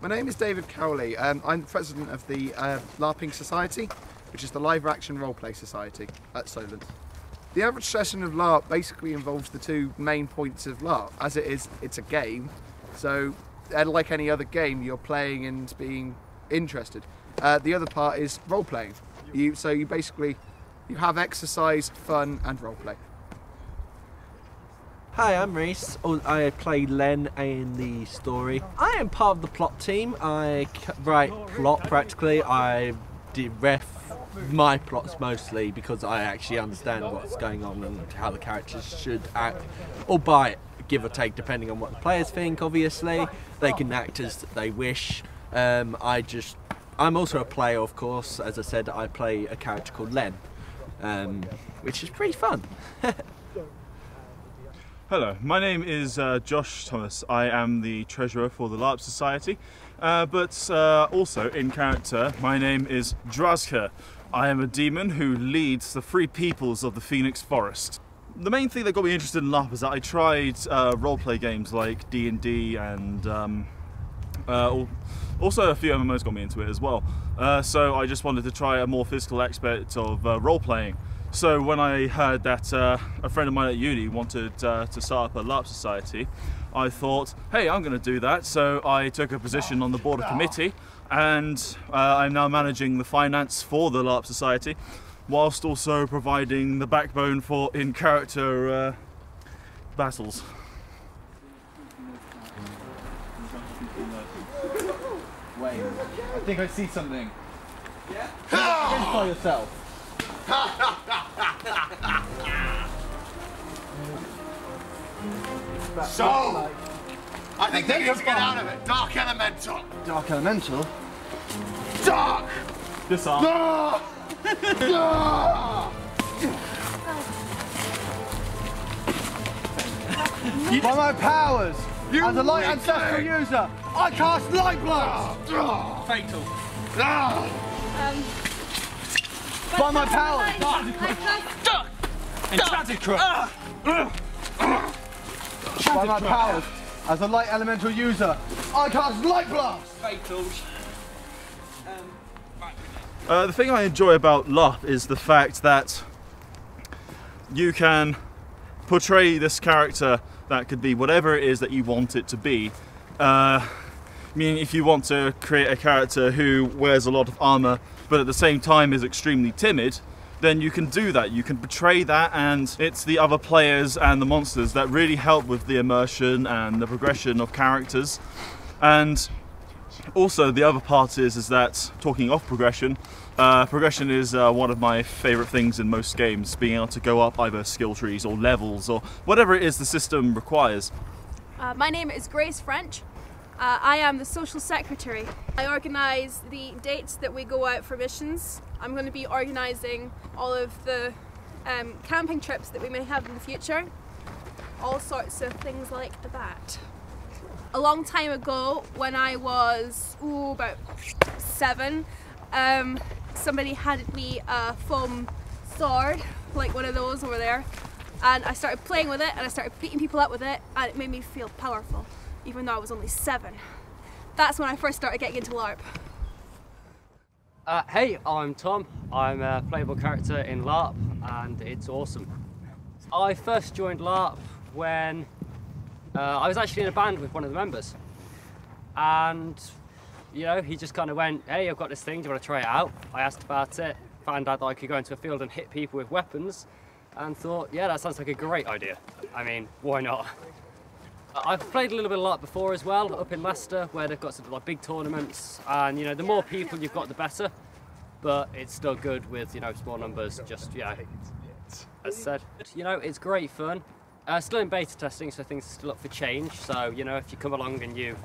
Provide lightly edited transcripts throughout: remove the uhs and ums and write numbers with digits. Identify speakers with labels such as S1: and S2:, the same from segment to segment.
S1: My name is David Cowley. I'm the president of the LARPing Society, which is the Live Action Roleplay Society at Solent. The average session of LARP basically involves the two main points of LARP. As it is, it's a game, so like any other game, you're playing and being interested. The other part is role-playing. So you basically have exercise, fun, and role-play.
S2: Hi, I'm Reese. I play Len in the story. I am part of the plot team. I write plot practically. I ref my plots mostly because I actually understand what's going on and how the characters should act, or by give or take depending on what the players think. Obviously, they can act as they wish. I'm also a player, of course. As I said, I play a character called Len, which is pretty fun.
S3: Hello, my name is Josh Thomas. I am the treasurer for the LARP Society, but also in character, my name is Drazka. I am a demon who leads the free peoples of the Phoenix Forest. The main thing that got me interested in LARP is that I tried roleplay games like D&D and also a few MMOs got me into it as well. So I just wanted to try a more physical aspect of role-playing. So when I heard that a friend of mine at uni wanted to start up a LARP society, I thought, hey, I'm going to do that. So I took a position on the board of committee, and I'm now managing the finance for the LARP society, whilst also providing the backbone for in-character battles.
S4: Wait, I think I see something.
S2: Yeah? Identify yourself.
S1: So, I think they need to get out of it. Dark Elemental.
S4: Dark Elemental?
S1: Dark!
S3: Disarm.
S1: No! No!
S4: By my powers, as a light ancestral user, I cast Light Blast!
S3: Fatal.
S4: By my powers!
S3: Enchanted Crow.
S4: By my powers, as a light elemental user, I cast Light Blast!
S3: Fatal. The thing I enjoy about LARP is the fact that you can portray this character that could be whatever it is that you want it to be. Meaning if you want to create a character who wears a lot of armor but at the same time is extremely timid, then you can do that. You can portray that, and it's the other players and the monsters that really help with the immersion and the progression of characters. And also the other part is that, talking of progression, progression is one of my favourite things in most games, being able to go up either skill trees or levels or whatever it is the system requires.
S5: My name is Grace French. I am the social secretary. I organise the dates that we go out for missions. I'm going to be organising all of the camping trips that we may have in the future. All sorts of things like that. A long time ago, when I was about 7, somebody handed me a foam sword, like one of those over there, and I started playing with it and I started beating people up with it, and it made me feel powerful, even though I was only 7. That's when I first started getting into LARP.
S6: Hey, I'm Tom. I'm a playable character in LARP, and it's awesome. I first joined LARP when I was actually in a band with one of the members, and you know, he just kind of went, hey, I've got this thing, do you want to try it out? I asked about it, found out that I could go into a field and hit people with weapons, and thought, yeah, that sounds like a great idea. I mean, why not? I've played a little bit of LARP before as well, up in Leicester, where they've got some like big tournaments, and you know, the more people you've got, the better. But it's still good with, you know, small numbers. Just, yeah, as said, you know, it's great fun. Still in beta testing, so things are still up for change. So, you know, if you come along and you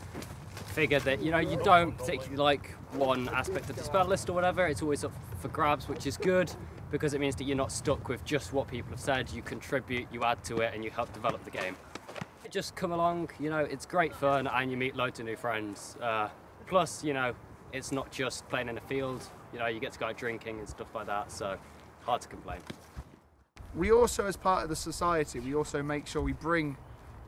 S6: figure that, you know, you don't particularly like one aspect of the spell list or whatever, it's always up for grabs, which is good because it means that you're not stuck with just what people have said. You contribute, you add to it, and you help develop the game. Just come along, you know, it's great fun and you meet loads of new friends. Plus, you know, it's not just playing in a field, you know, you get to go out drinking and stuff like that, so hard to complain.
S1: We also, as part of the society, we also make sure we bring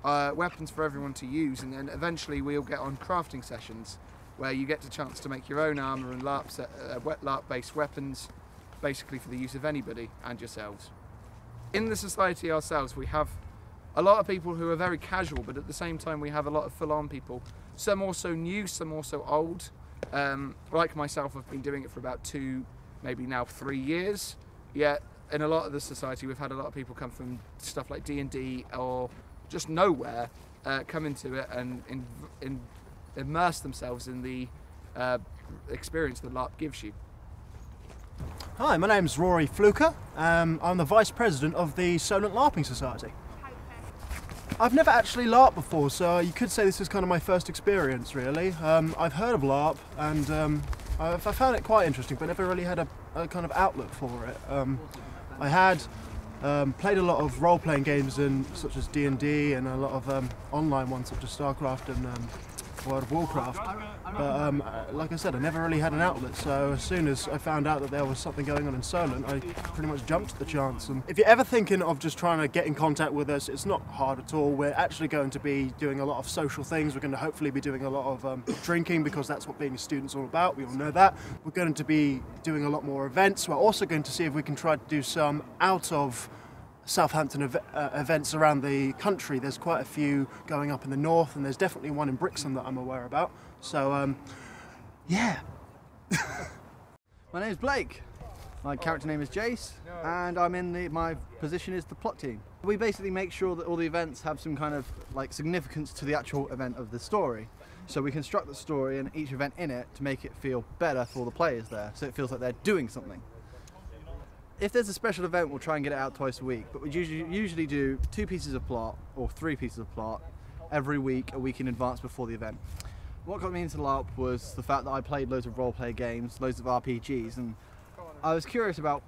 S1: weapons for everyone to use, and then eventually we'll get on crafting sessions where you get the chance to make your own armour and wet LARP based weapons, basically for the use of anybody and yourselves. In the society ourselves, we have a lot of people who are very casual, but at the same time we have a lot of full-on people. Some also new, some also old. Like myself, I've been doing it for about 2, maybe now 3 years. Yet in a lot of the society, we've had a lot of people come from stuff like D&D or just nowhere, come into it and immerse themselves in the experience that LARP gives you.
S7: Hi, my name's Rory Fluker. I'm the Vice President of the Solent LARPing Society. I've never actually LARPed before, so you could say this is kind of my first experience, really. I've heard of LARP and I found it quite interesting, but never really had a kind of outlet for it. I had played a lot of role-playing games such as D&D and a lot of online ones such as StarCraft and World of Warcraft, but like I said, I never really had an outlet, so as soon as I found out that there was something going on in Solent, I pretty much jumped at the chance. And if you're ever thinking of just trying to get in contact with us, it's not hard at all. We're actually going to be doing a lot of social things. We're going to hopefully be doing a lot of drinking, because that's what being a student's all about. We all know that. We're going to be doing a lot more events. We're also going to see if we can try to do some out of Southampton events around the country. There's quite a few going up in the north, and there's definitely one in Brixham that I'm aware about. So, yeah.
S8: My name's Blake. My character name is Jace, and I'm in my position is the plot team. We basically make sure that all the events have some kind of like significance to the actual event of the story. So we construct the story and each event in it to make it feel better for the players there, so it feels like they're doing something. If there's a special event, we'll try and get it out twice a week, but we usually do 2 pieces of plot or 3 pieces of plot every week, a week in advance before the event. What got me into LARP was the fact that I played loads of role-play games, loads of RPGs, and I was curious about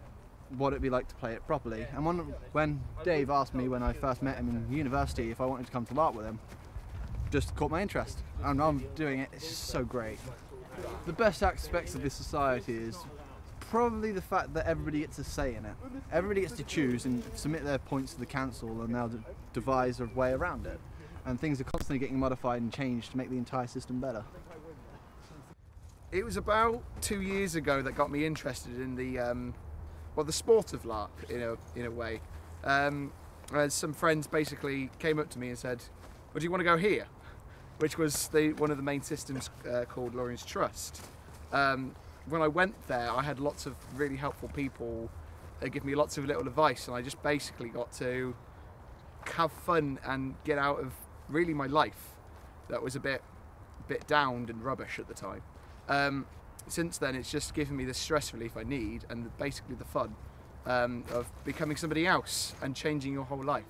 S8: what it'd be like to play it properly. And when Dave asked me when I first met him in university if I wanted to come to LARP with him, just caught my interest, and I'm doing it. It's just so great. The best aspects of this society is probably the fact that everybody gets a say in it. Everybody gets to choose and submit their points to the council, and they'll devise a way around it. And things are constantly getting modified and changed to make the entire system better.
S1: It was about 2 years ago that got me interested in the the sport of LARP in a way. Some friends basically came up to me and said, "Well, do you want to go here?" Which was one of the main systems called Lorian's Trust. When I went there, I had lots of really helpful people give me lots of little advice, and I just basically got to have fun and get out of really my life that was a bit downed and rubbish at the time. Since then, it's just given me the stress relief I need and basically the fun of becoming somebody else and changing your whole life.